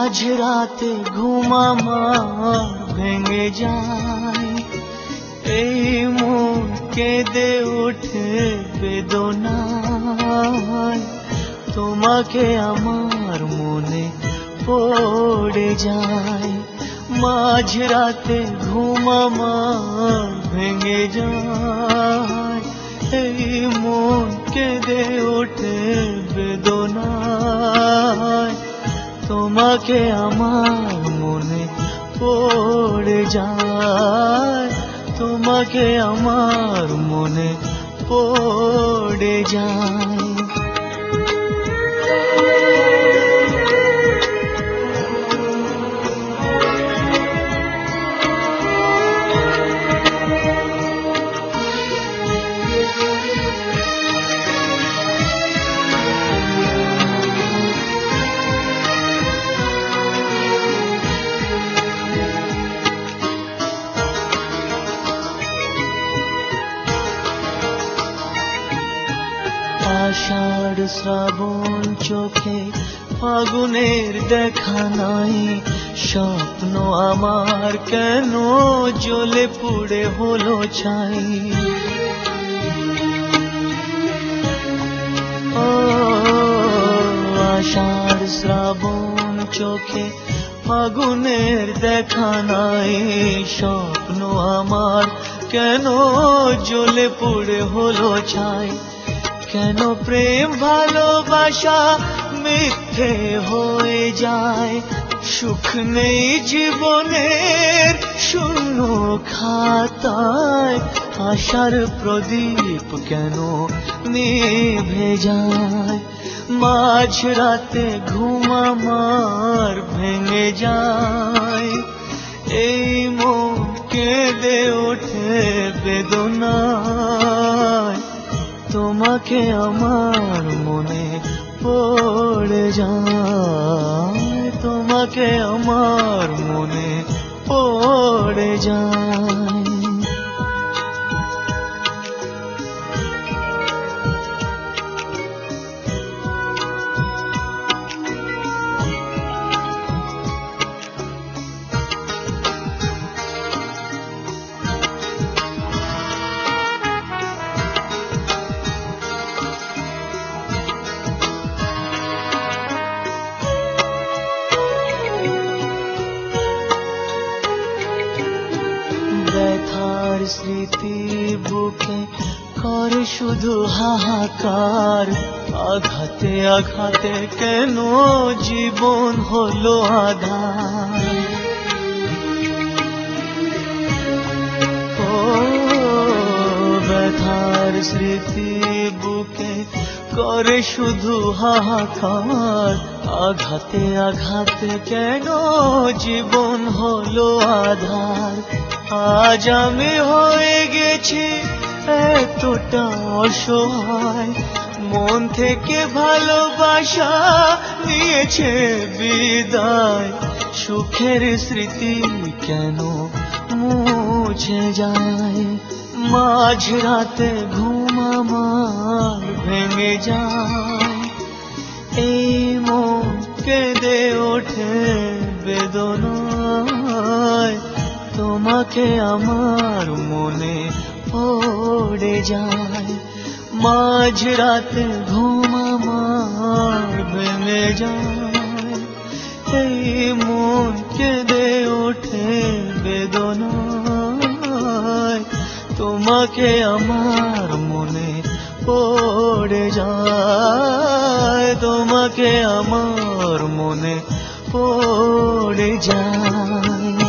মাঝরাতে ঘুম আমার ভেঙে যায়, এই মন কেঁদে ওঠে বেদনায়। তোমাকে আমার মনে পড়ে যায়, মাঝরাতে ঘুম আমার ভেঙে যায়, এই মন কেঁদে ওঠে বেদনায়। তোমাকে আমার মনে পড়ে যায়, তোমাকে আমার মনে পড়ে যায়। আষাঢ় শ্রাবণ চোখে ফাগুনের দেখা নাই, স্বপ্ন আমার কেন জ্বলে পুড়ে হলো ছাই। ও আষাঢ় শ্রাবণ চোখে ফাগুনের দেখা নাই, স্বপ্ন আমার কেন জ্বলে পুড়ে হলো ছাই। কেন প্রেম ভালোবাসা মিথ্যে হয়ে যায়, সুখ নেই জীবনের শূন্য খাতায়। আশার প্রদীপ কেন নিভে যায়, মাঝরাতে ঘুম আমার ভেঙে যায়, এই মন কেঁদে ওঠে বেদনায়। তোমাকে আমার মনে পড়ে যায়, তোমাকে আমার মনে পড়ে যায়। ব্যথার স্মৃতি বুকে করে শুধু হাহাকার, আঘাতে আঘাতে কেন জীবন হলো আঁধার। ও ব্যথার স্মৃতি বুকে করে শুধু হাহাকার, আঘাতে আঘাতে কেন জীবন হলো আঁধার। আজ আমি হয়ে গেছি এতটা অসহায়, মন থেকে ভালোবাসা নিয়েছে বিদায়। সুখের স্মৃতি কেন মুছে যায়, মাঝরাতে ঘুম আমার ভেঙে যায়, এই মন কেঁদে ওঠে বেদনায়। তোমাকে আমার মনে পড়ে যায়, মাঝরাতে ঘুম আমার ভেঙে যায়, এই মন কেঁদে ওঠে বেদনায়। তোমাকে আমার মনে পড়ে যায়, তোমাকে আমার মনে পড়ে যায়।